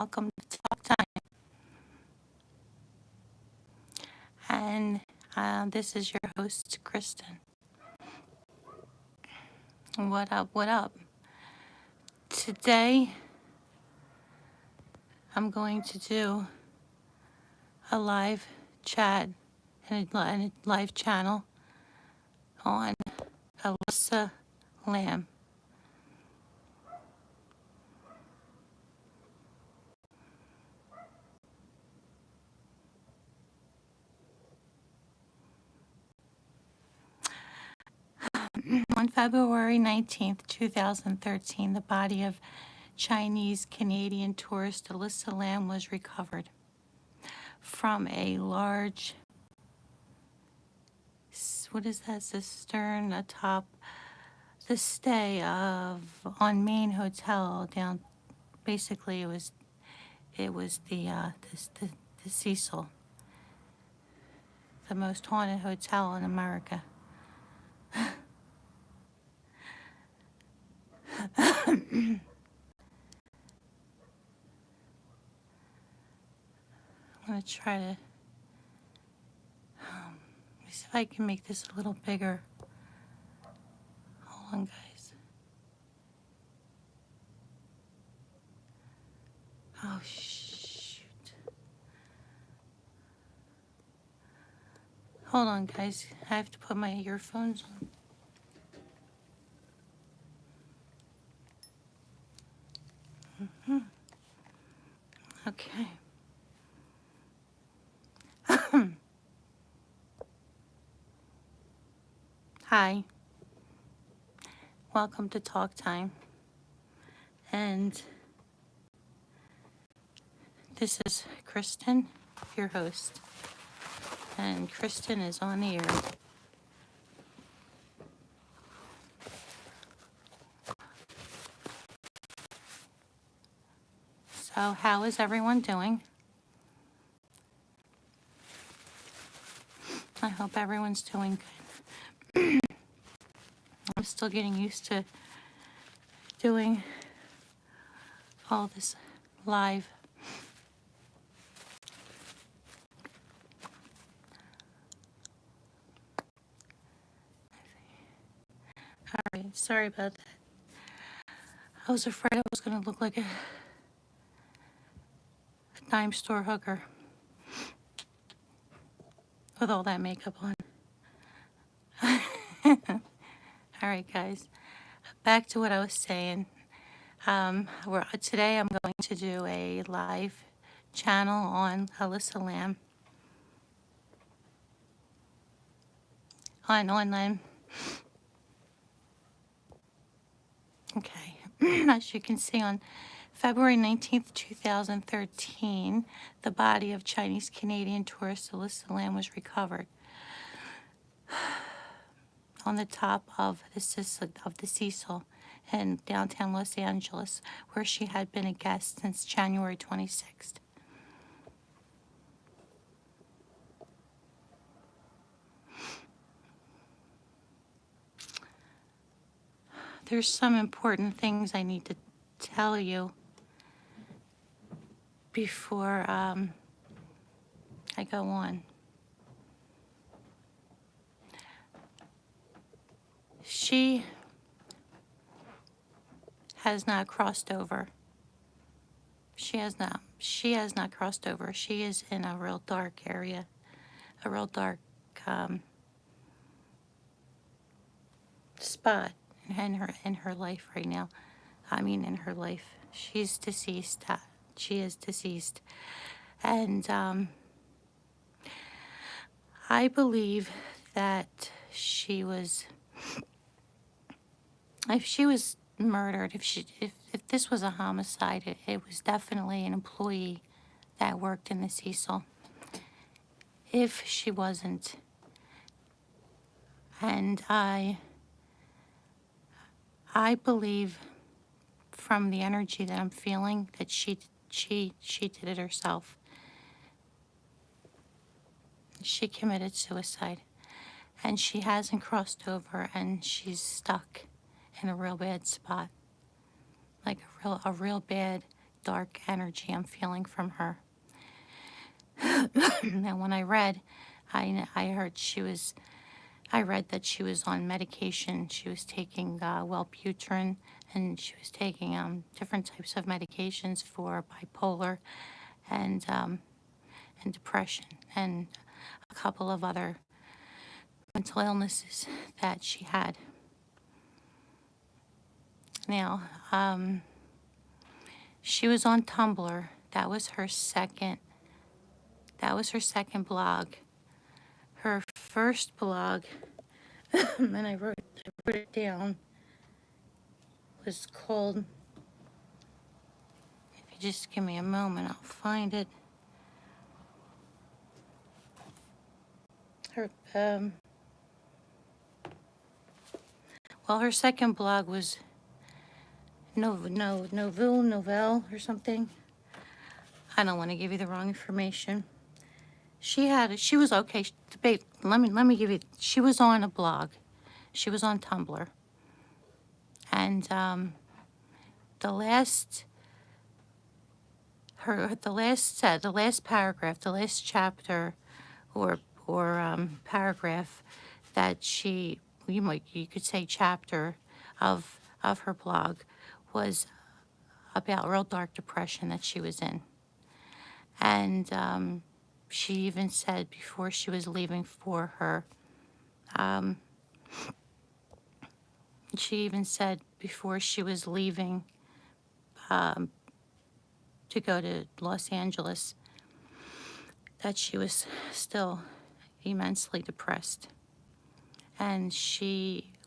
welcome to Talk Time. And this is your host, Kristen. What up, what up? Today, I'm going to do a live chat and a live channel on Elisa Lam. On February 19th, 2013, the body of Chinese-Canadian tourist Elisa Lam was recovered from a large, what is that, cistern atop the stay of on Main Hotel down. Basically, it was the Cecil, the most haunted hotel in America. I'm gonna try to see if I can make this a little bigger. Hold on, guys. Oh, shoot. Hold on, guys. I have to put my earphones on. Okay. Hi. Welcome to Talk Time. And this is Kristen, your host. And Kristen is on the air. So, how is everyone doing? I hope everyone's doing good. I'm still getting used to doing all this live. All right, sorry about that. I was afraid I was going to look like a dime store hooker with all that makeup on. All right, guys, back to what I was saying. Today I'm going to do a live channel on Elisa Lam on. Okay, as you can see, on February 19th, 2013, the body of Chinese-Canadian tourist Elisa Lam was recovered on the top of the Cecil in downtown Los Angeles, where she had been a guest since January 26th. There's some important things I need to tell you before I go on. She has not crossed over. She has not crossed over. She is in a real dark area, a real dark spot in her life right now. I mean, in her life, she's deceased. She is deceased, and I believe that if she was murdered, if this was a homicide, it was definitely an employee that worked in the Cecil. If she wasn't, and I believe from the energy that I'm feeling that she did it herself. She committed suicide, and she hasn't crossed over, and she's stuck in a real bad spot, like a real bad dark energy I'm feeling from her. And when I read, I read that she was on medication. She was taking Wellbutrin, and she was taking different types of medications for bipolar and depression and a couple of other mental illnesses that she had. Now, she was on Tumblr. That was her second blog. Her first blog, and I wrote it down, was called, if you just give me a moment, I'll find it. Her, her second blog was Novelle or something. I don't want to give you the wrong information. She was okay. Let me give you. She was on a blog. She was on Tumblr, and the last paragraph, the last chapter, or paragraph that you could say chapter of her blog was about real dark depression that she was in. And she even said before she was leaving for her, to go to Los Angeles, that she was still immensely depressed. And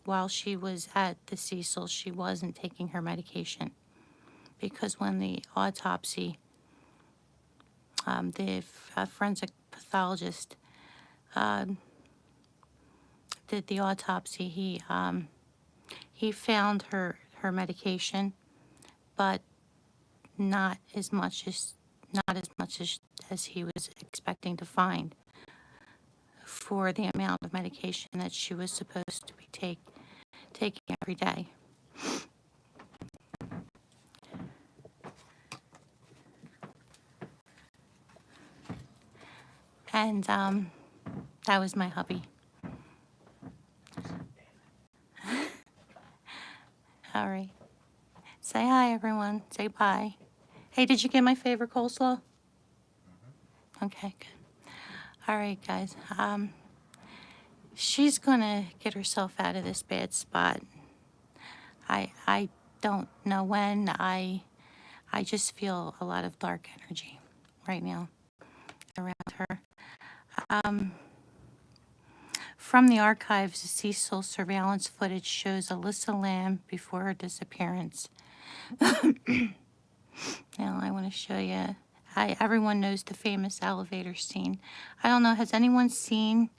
while she was at the Cecil, she wasn't taking her medication, because when the autopsy, the forensic pathologist did the autopsy, he found her medication, but not as much as he was expecting to find for the amount of medication that she was supposed to be taking every day. And that was my hubby. All right. Say hi, everyone. Say bye. Hey, did you get my favorite coleslaw? Okay, good. All right, guys. She's gonna get herself out of this bad spot. I don't know when. I just feel a lot of dark energy right now around her. From the archives, the Cecil surveillance footage shows Elisa Lam before her disappearance. Now I want to show you. Everyone knows the famous elevator scene. I don't know. Has anyone seen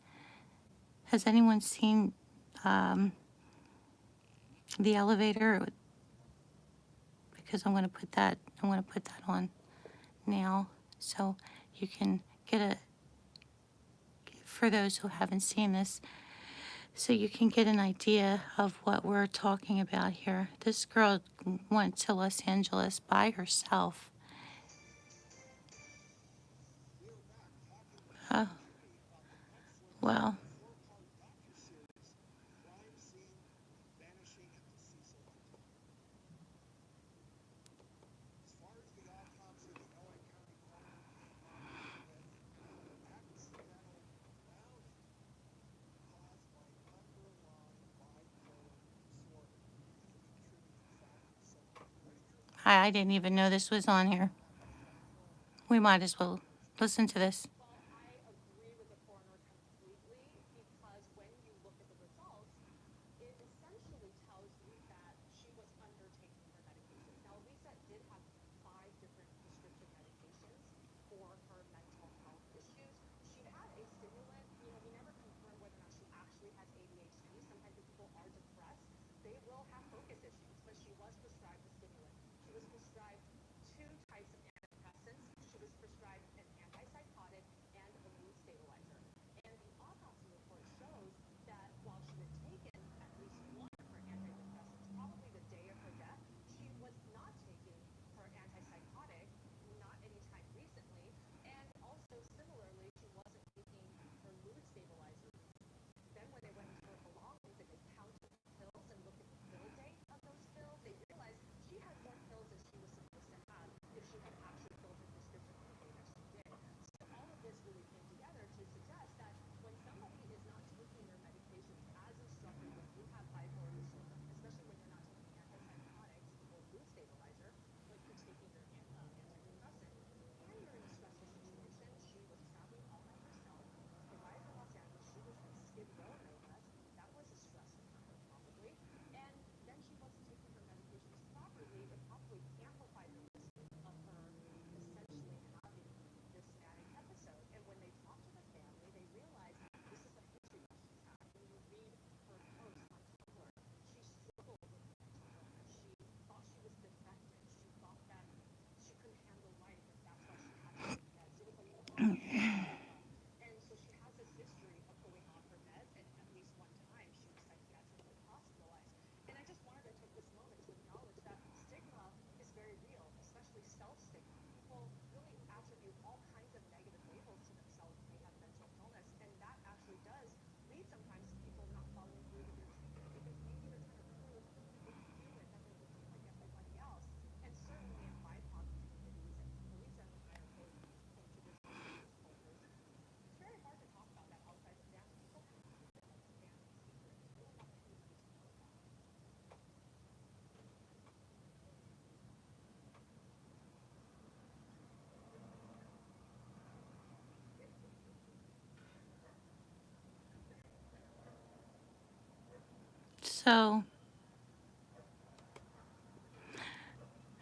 the elevator? Because I'm going to put that on now, so you can get for those who haven't seen this, so you can get an idea of what we're talking about here. This girl went to Los Angeles by herself. Oh, well. I didn't even know this was on here. We might as well listen to this. So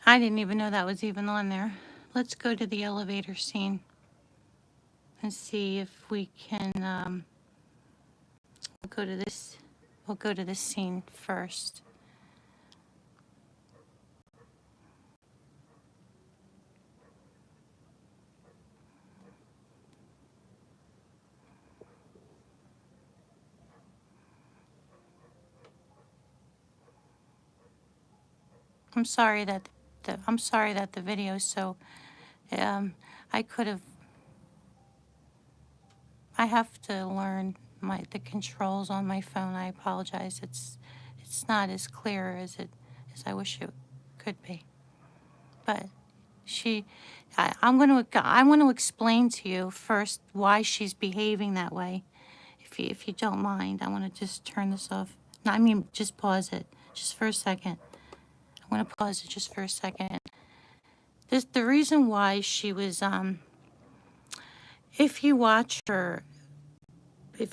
I didn't even know that was even on there. Let's go to the elevator scene and see if we can, we'll go to this, we'll go to this scene first. I'm sorry that I'm sorry that the video is so, um, I could have, I have to learn the controls on my phone. I apologize. It's not as clear as I wish it could be. But I want to explain to you first why she's behaving that way. If you don't mind, I want to just turn this off. No, I mean, just pause it just for a second. I want to pause it just for a second. The reason why she was, if you watch her, when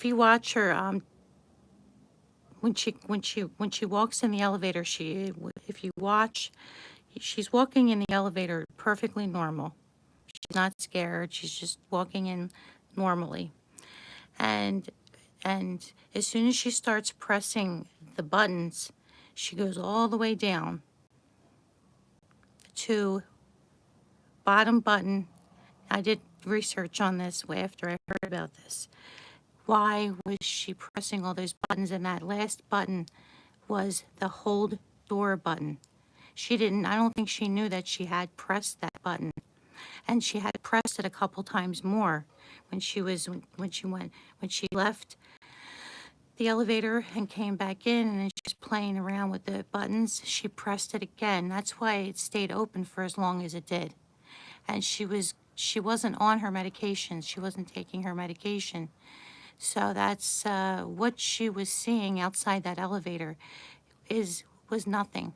she walks in the elevator, if you watch, she's walking in the elevator perfectly normal. She's not scared. She's just walking in normally. And as soon as she starts pressing the buttons, she goes all the way down to bottom button. I did research on this way after I heard about this. Why was she pressing all those buttons? And that last button was the hold door button. I don't think she knew that she had pressed that button. And she had pressed it a couple times more when she left the elevator and came back in, and then she was playing around with the buttons. She pressed it again. That's why it stayed open for as long as it did. And she wasn't on her medication. She wasn't taking her medication. So that's what she was seeing outside that elevator was nothing.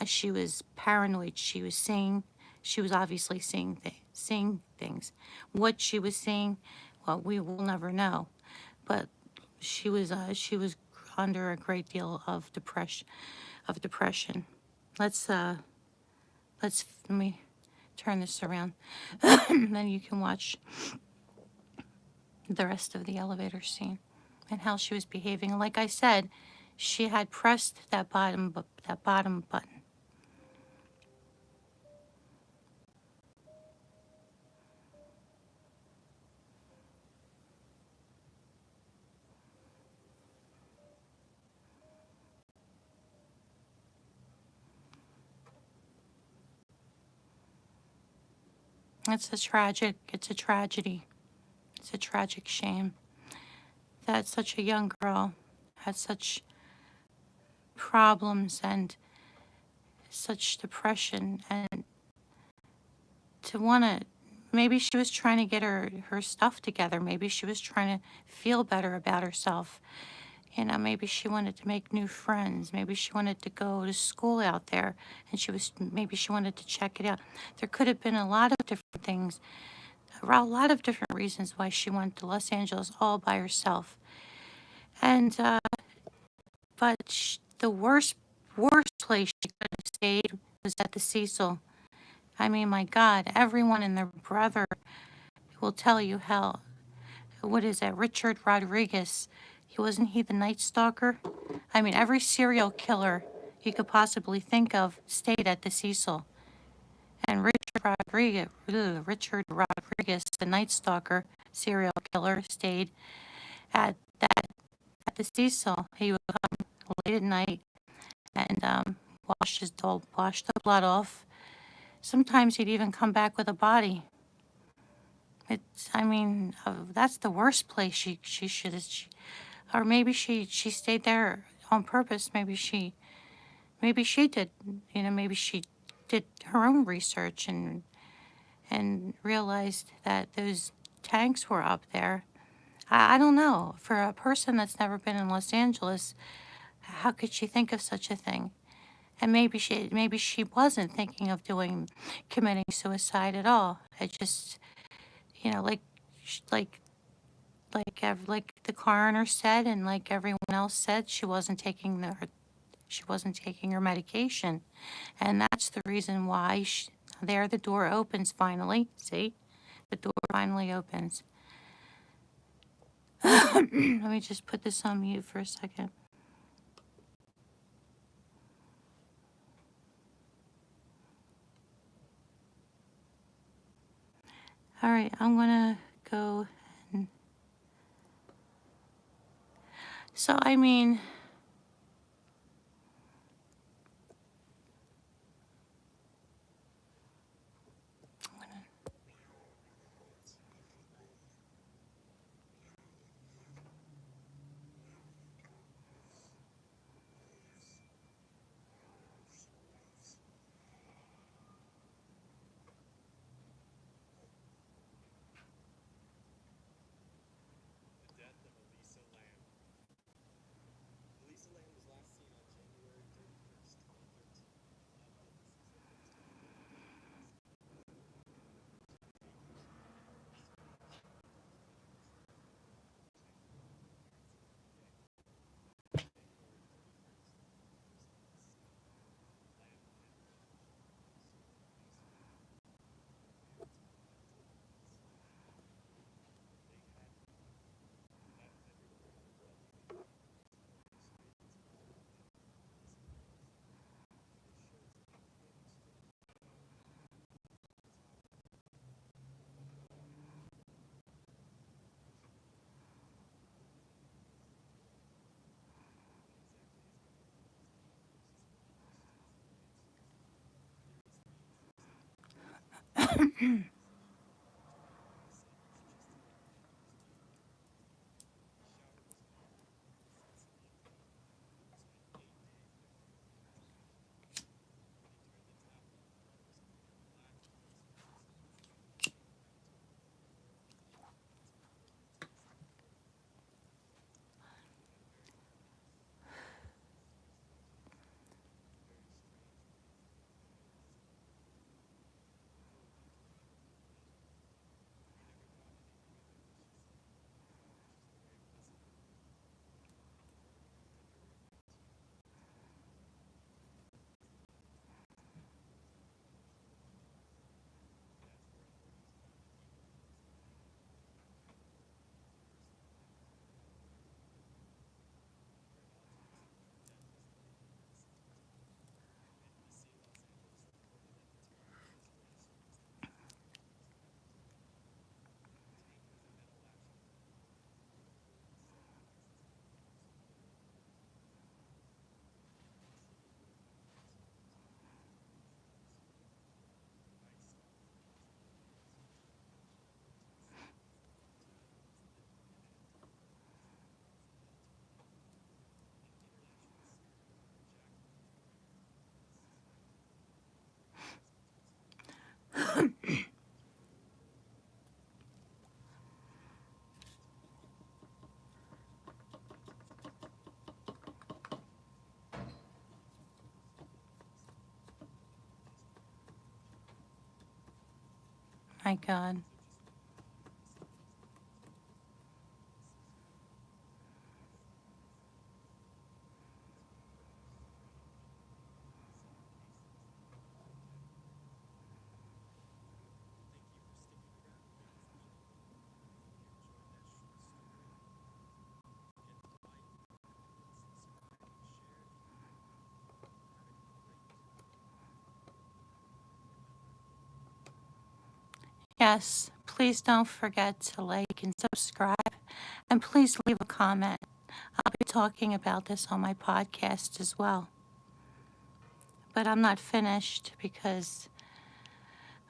She was paranoid. She was obviously seeing things. What she was seeing, well, we will never know. But she was under a great deal of depression. Let me turn this around. Then you can watch the rest of the elevator scene and how she was behaving. And like I said, she had pressed that bottom button. It's a tragedy. It's a tragic shame that such a young girl had such problems and such depression, and to want to, maybe she was trying to get her stuff together. Maybe she was trying to feel better about herself. Maybe she wanted to make new friends. Maybe she wanted to go to school out there, and maybe she wanted to check it out. There could have been a lot of different things, a lot of different reasons why she went to Los Angeles all by herself. And, but the worst place she could have stayed was at the Cecil. I mean, my God, everyone and their brother will tell you how, what is that, Richard Rodriguez, wasn't he the Night Stalker? I mean, every serial killer you could possibly think of stayed at the Cecil. And Richard Rodriguez, the Night Stalker serial killer, stayed at the Cecil. He would come late at night and wash the blood off. Sometimes he'd even come back with a body. That's the worst place she should have, or maybe she stayed there on purpose. Maybe she did, maybe she did her own research and realized that those tanks were up there. I don't know. For a person that's never been in Los Angeles, how could she think of such a thing? And maybe she wasn't thinking of committing suicide at all. It just, like like the coroner said, and like everyone else said, she wasn't taking her medication, and that's the reason why. There, the door opens finally. See, the door finally opens. Let me just put this on mute for a second. All right, I'm gonna go and so I mean, The death of Elisa Lam. Elisa Lam was last seen on January 31st, 2013. Eyewitnesses have been told that January 31st, Elisa was seen. Lam had left Officer Elisa Lam Lam's rental house they had left everywhere in the dwelling as well as statements of other identified missing persons. This shows that the killings took place on top of what exactly is going on with these papers is what the mystery is going to answer. Theories range from saying that Elisa Lam was killed by possession to others who say it was just an unannounced murder. A shower was called on the Cincinnati Coroner, who spent 8 days looking into the investigation. When he turned the tap on, water was coming out black from its faucet. The coroner told the floor was completely tasteless and foul. He had a very dark house. He was located in a very strange place known as full of unusual things. He never caught anything of it, she said. It was just a very pleasant home. The coroner on February 19th testified that the home was full of drugs. That's where authorities found the key to Elisa Lam. The first identified killer during autopsy, the death was believed to be accidental. NBC Los Angeles reported at the time that the strange circumstances was happenstance. The tank was a metal action gun. Authorities said as the tank exploded, Elisa Lam was injected with drugs. Ice stopped flowing to her lungs. Authorities said the tank was lit and emptied. The ultimate killer. An international serial killer jacked up the record for the suspect. Authorities detected my God. So just when you thought Elisa Lam was dead, Elisa's dead. Tomorrow, Elisa Lam cases will never be solved. Thank you for sticking around, ladies and gentlemen. If you enjoyed that short story, don't forget to like, comment, subscribe, share, and have a great week. And remember, Yes, please don't forget to like and subscribe, and please leave a comment. I'll be talking about this on my podcast as well. But I'm not finished because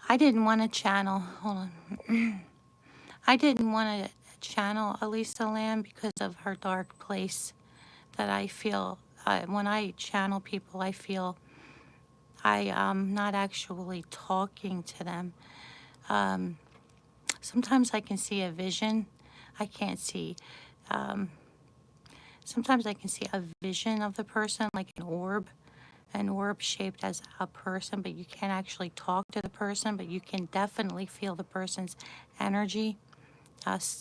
I didn't want to channel. Hold on. I didn't want to channel Elisa Lam because of her dark place that I feel. When I channel people, I feel I am not actually talking to them. Sometimes I can see a vision. I can't see. Um, Sometimes I can see a vision of the person, like an orb shaped as a person, but you can't actually talk to the person, but you can definitely feel the person's energy.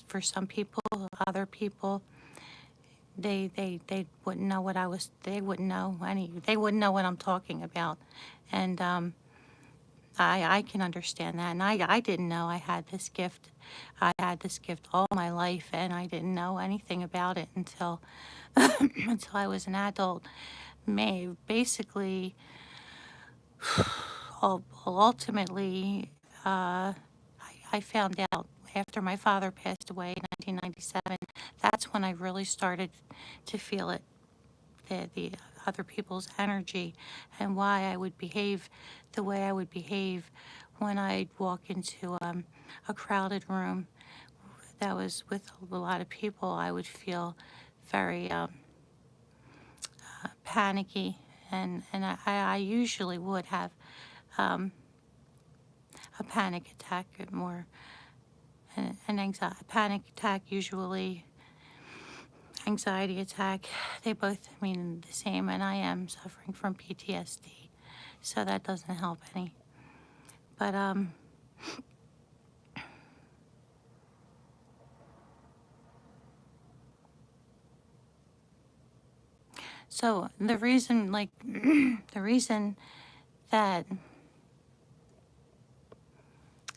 For some people, other people, they wouldn't know what they wouldn't know they wouldn't know what I'm talking about. And I can understand that. And I didn't know I had this gift. I had this gift all my life, and I didn't know anything about it until until I was an adult. Basically, ultimately, I found out after my father passed away in 1997. That's when I really started to feel it, the other people's energy, and why I would behave the way I would behave when I'd walk into a crowded room that was with a lot of people. I would feel very panicky, and I usually would have a panic attack, more an anxiety panic attack, usually anxiety attack. They both mean the same, and I am suffering from PTSD, so that doesn't help any. But so the reason, like, the reason that,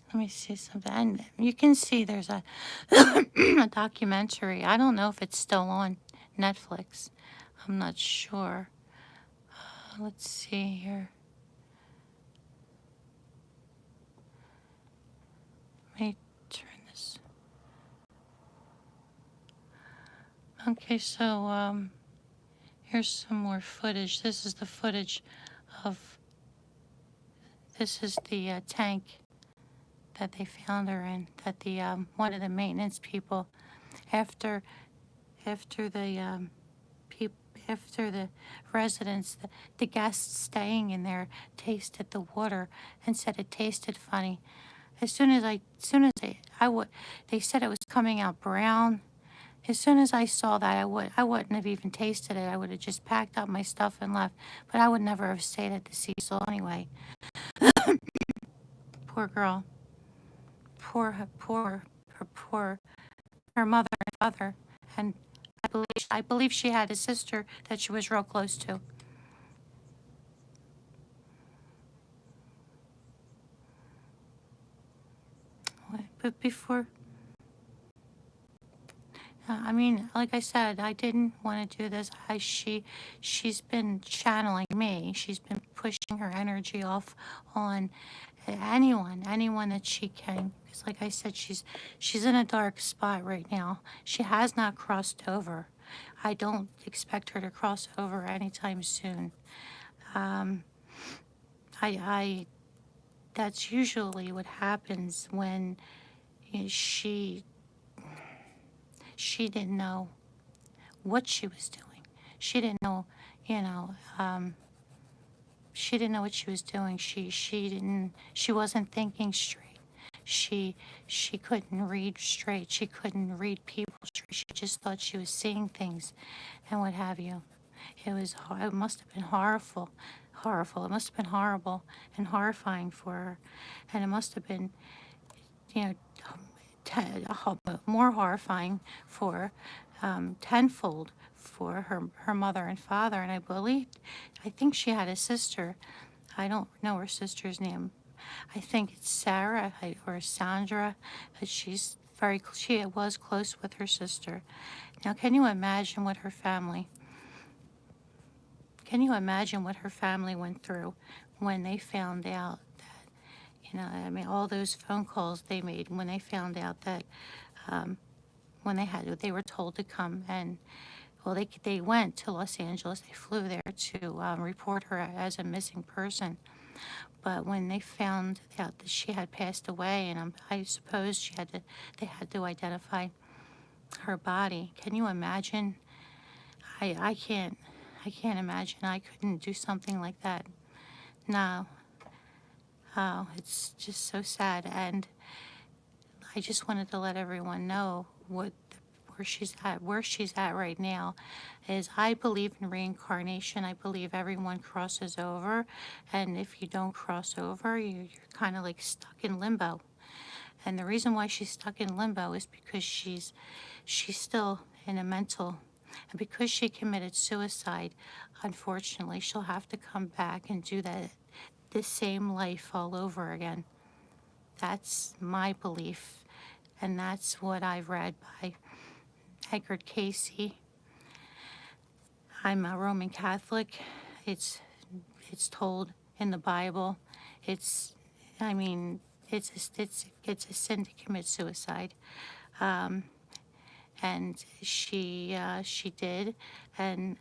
let me see something. And you can see there's a a documentary. I don't know if it's still on Netflix. I'm not sure. Let's see here. Let me turn this. Okay, so here's some more footage. This is the footage of, this is the tank that they found her in, that the one of the maintenance people, after after the after the residents, the guests staying in there tasted the water and said it tasted funny. As soon as they said it was coming out brown. As soon as I saw that, I wouldn't have even tasted it. I would have just packed up my stuff and left. But I would never have stayed at the Cecil anyway. Poor girl. Poor her mother and father. And I believe she had a sister that she was real close to. But before, I mean, like I said, I didn't want to do this. She's been channeling me. She's been pushing her energy off on anyone that she can. Because, like I said, she's in a dark spot right now. She has not crossed over. I don't expect her to cross over anytime soon. Um, I that's usually what happens when she didn't know what she was doing. She didn't know, you know, she didn't know what she was doing. She wasn't thinking straight. She couldn't read straight. She couldn't read people straight. She just thought she was seeing things and what have you. It must have been horrible. It must have been horrible and horrifying for her. And it must have been, you know, more horrifying for tenfold for her mother and father. And I think she had a sister. I don't know her sister's name. I think it's Sarah or Sandra. She was close with her sister. Now, can you imagine what her family went through when they found out that, I mean, all those phone calls they made when they found out that, when they were told to come and, well, they went to Los Angeles. They flew there to report her as a missing person. But when they found out that she had passed away, and I suppose they had to identify her body. Can you imagine? I can't imagine. I couldn't do something like that. No. Oh, it's just so sad. And I just wanted to let everyone know where she's at. Where she's at right now is, I believe in reincarnation. I believe everyone crosses over, and if you don't cross over, you're kind of like stuck in limbo. And the reason why she's stuck in limbo is because she's still in a mental, and because she committed suicide, unfortunately, she'll have to come back and do the same life all over again. That's my belief, and that's what I've read by Edgar Casey. I'm a Roman Catholic. It's it's told in the Bible. It's, I mean, it's a sin to commit suicide, and she did, and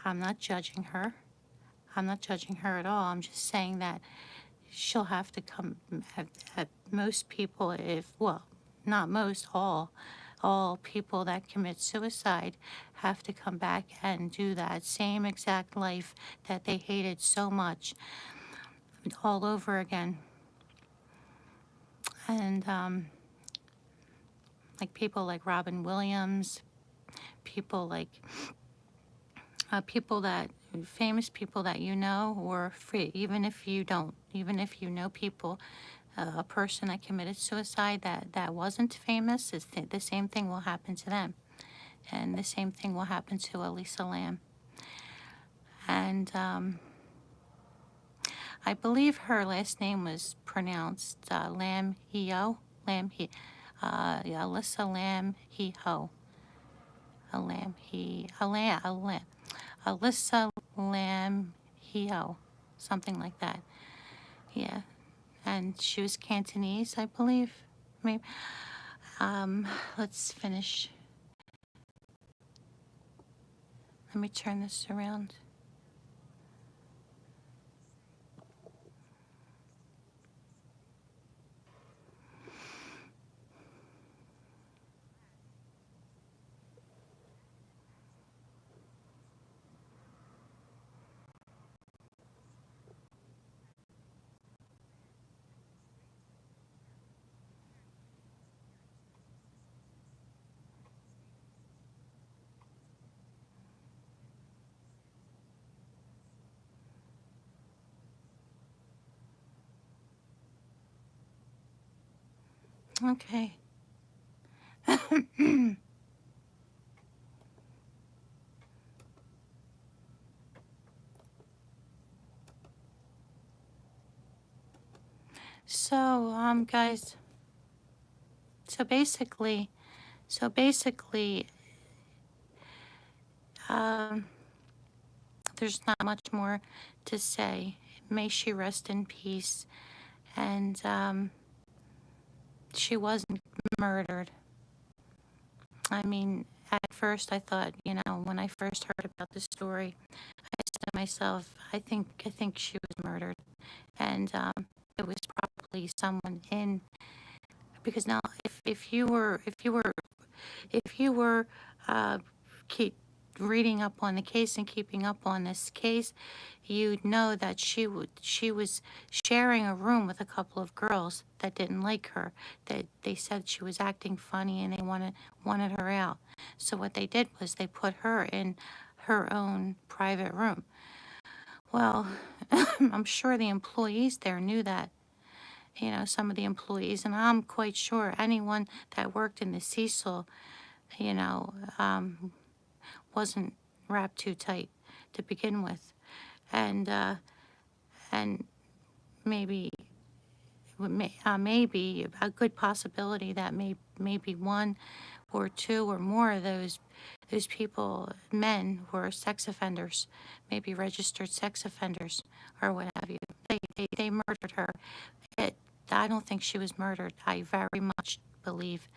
I'm not judging her. I'm not judging her at all. I'm just saying that she'll have to come. At most people, if well, not most, all people that commit suicide have to come back and do that same exact life that they hated so much all over again. And like people like Robin Williams, people like people that famous people that you know, or free, even if you don't, even if you know people, a person that committed suicide that wasn't famous, the same thing will happen to them, and the same thing will happen to Elisa Lam. And I believe her last name was pronounced Lam Heo, yeah, Alyssa Lam Heo, Alyssa Lam Heo, something like that. Yeah, and she was Cantonese, I believe. Maybe. Let's finish. Let me turn this around. Okay. So, guys, so basically, so basically, um, there's not much more to say. May she rest in peace. And she wasn't murdered. I mean, at first I thought, when I first heard about the story, I said to myself, I think she was murdered, and it was probably someone in, because now if you were keep reading up on the case and keeping up on this case, you'd know that she was sharing a room with a couple of girls that didn't like her. That they said she was acting funny and they wanted her out. So what they did was they put her in her own private room. Well, I'm sure the employees there knew that. Some of the employees, and I'm quite sure anyone that worked in the Cecil, you know, wasn't wrapped too tight to begin with, and and maybe maybe a good possibility that maybe one or two or more of those people, men, were sex offenders, maybe registered sex offenders or what have you. They murdered her. It, I don't think she was murdered. I very much believe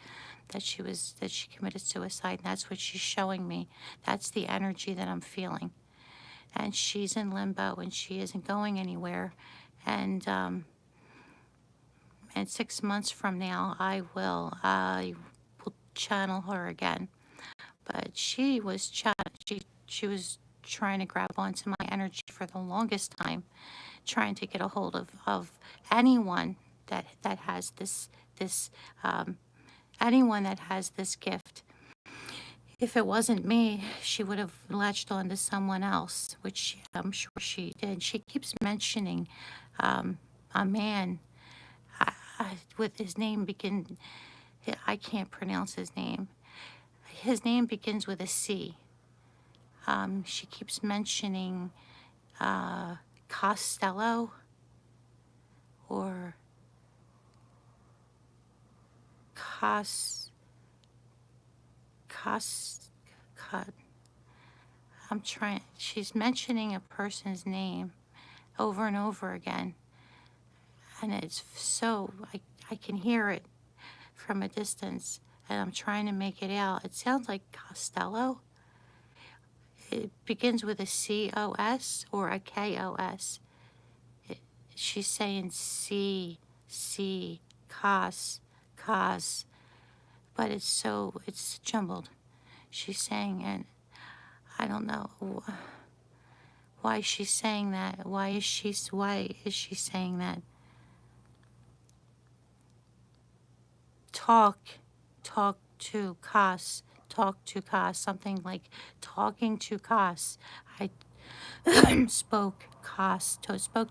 that she committed suicide, and that's what she's showing me. That's the energy that I'm feeling. And she's in limbo and she isn't going anywhere. And 6 months from now I will channel her again. But she was trying to grab onto my energy for the longest time, trying to get a hold of anyone that has this um, anyone that has this gift. If it wasn't me, she would have latched on to someone else, which I'm sure she did. She keeps mentioning a man. with his name begin. I can't pronounce his name. His name begins with a C. She keeps mentioning Costello or Cos Cos. Co- I'm trying. She's mentioning a person's name over and over again, and it's so I can hear it from a distance, and I'm trying to make it out. It sounds like Costello. It begins with a C-O-S or a K-O-S. It, she's saying C, cos, but it's jumbled. She's saying, and I don't know why she's saying that. Why is she saying that? Talk, talk to cos, something like talking to cos. I spoke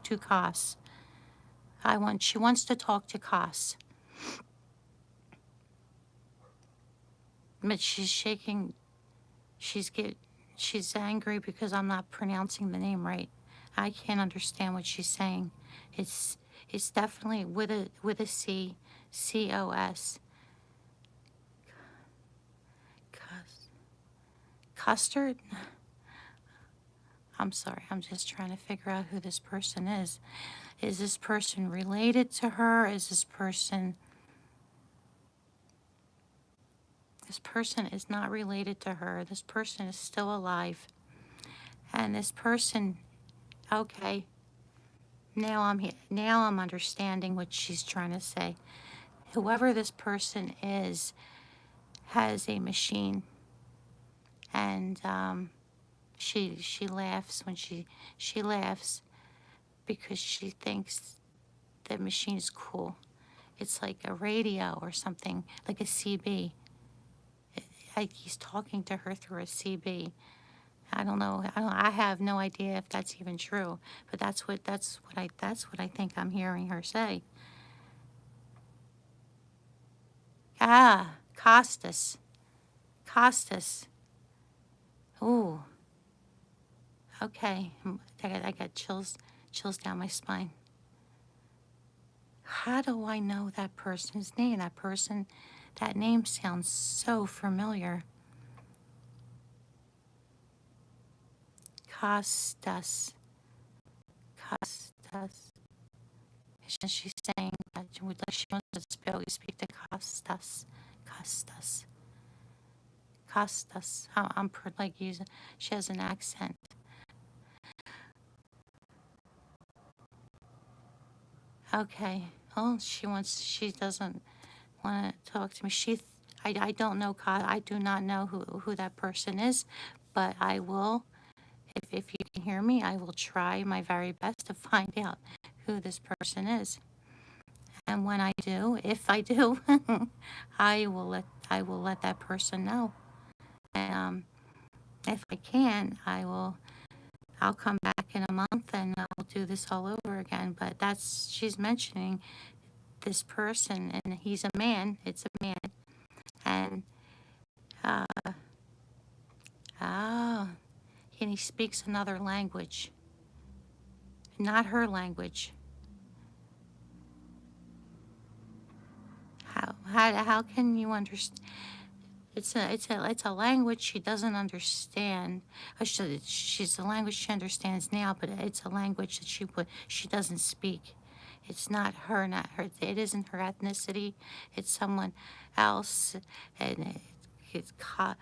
to cos. She wants to talk to cos, but she's shaking. She's get, she's angry because I'm not pronouncing the name right. I can't understand what she's saying. It's it's definitely with a C, C-O-S. Custard? I'm sorry, I'm just trying to figure out who this person is. Is this person related to her? This person is not related to her. This person is still alive. And this person, okay, now I'm understanding what she's trying to say. Whoever this person is has a machine, and she laughs when she laughs because she thinks the machine is cool. It's like a radio or something, like a CB. Like he's talking to her through a CB. I don't know. I have no idea if that's even true, but that's what I think I'm hearing her say. Ah, Costas. Costas. Ooh. Okay. I got chills down my spine. How do I know that person's name? That name sounds so familiar. Costas. Costas. She's saying that she wants to speak to Costas. Costas. Costas. Like using, she has an accent. Okay. Oh, she doesn't want to talk to me. I don't know, I do not know who that person is, but I will, if you can hear me, I will try my very best to find out who this person is. And when I do, if I do, I will let that person know. And if I can, I'll come back in a month and I'll do this all over again. But she's mentioning this person, and he's a man. It's a man, and uh, oh, and he speaks another language, not her language. How can you understand? It's a language she doesn't understand. She's a language she understands now, but it's a language that she doesn't speak. It's not her. It isn't her ethnicity. It's someone else, and I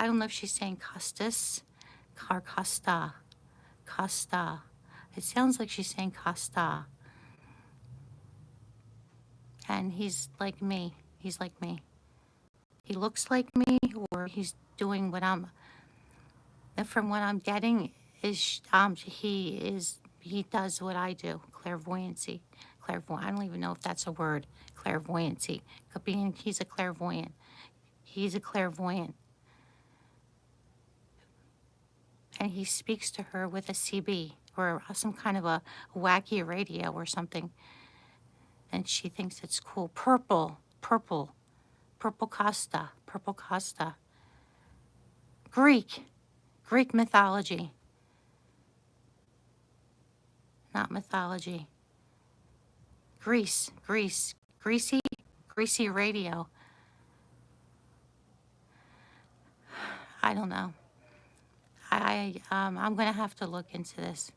don't know if she's saying Costas or Costa. Costa. It sounds like she's saying Costa. And he's like me. He's like me. He looks like me, or he's doing what I'm. From what I'm getting, he does what I do. Clairvoyancy. Clairvoyant. I don't even know if that's a word. Clairvoyancy. Could be. He's a clairvoyant. He's a clairvoyant. And he speaks to her with a CB or some kind of a wacky radio or something. and she thinks it's cool. Purple, purple, purple Costa, purple Costa. Greek, Greek mythology, not mythology. Greece, Greece, greasy, greasy radio. I don't know. I'm gonna have to look into this.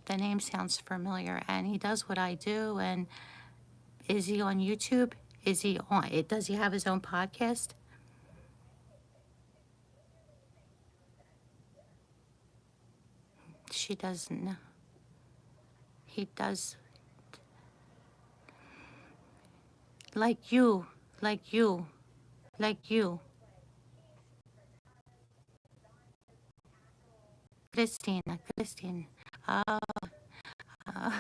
The name sounds familiar, and he does what I do. And is he on YouTube? Is he on it? Does he have his own podcast? She doesn't know. He does. Like you, like you, like you. Christina, Christine. Uh, a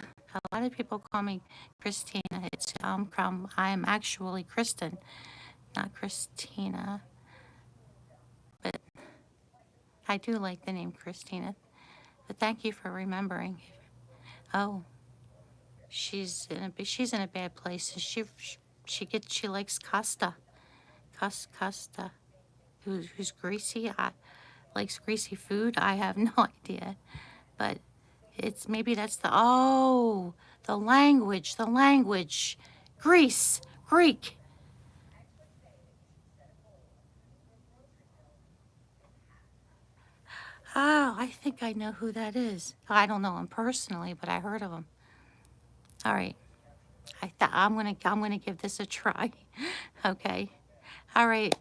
lot of people call me Christina. I'm actually Kristen, not Christina. But I do like the name Christina. But thank you for remembering. Oh, she's in a bad place. She likes Costa, Costa, who's greasy. Likes greasy food. I have no idea, but it's maybe that's the language, Greece, Greek. Oh, I think I know who that is. I don't know him personally, but I heard of him. All right. I'm gonna give this a try. Okay. All right.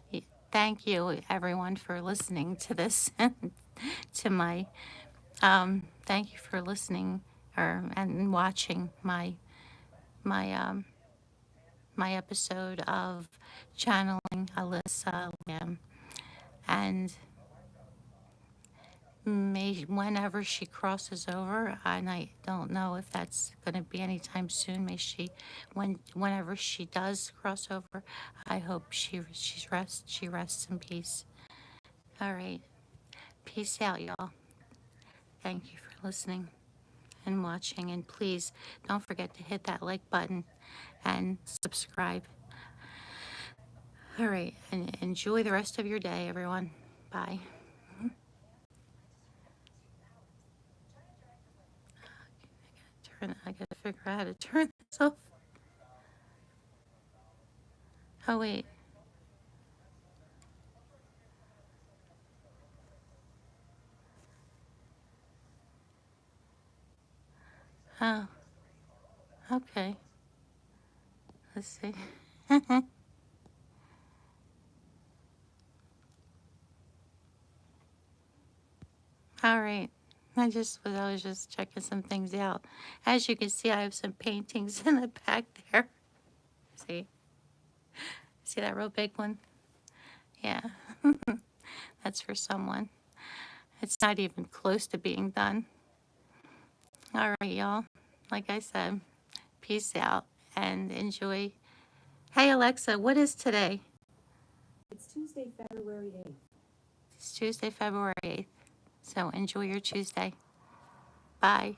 Thank you everyone for listening to this to my thank you for listening and watching my my episode of channeling Elisa Lam. And whenever she crosses over, and I don't know if that's going to be anytime soon. Whenever she does cross over, I hope she rests in peace. All right, peace out, y'all. Thank you for listening and watching, and please don't forget to hit that like button and subscribe. All right, and enjoy the rest of your day, everyone. Bye. I gotta figure out how to turn this off. Oh, wait. Oh, okay. Let's see. All right. I was just checking some things out. As you can see, I have some paintings in the back there. See? See that real big one? Yeah. That's for someone. It's not even close to being done. All right, y'all. Like I said, peace out and enjoy. Hey, Alexa, what is today? It's Tuesday, February 8th. It's Tuesday, February 8th. So enjoy your Tuesday. Bye.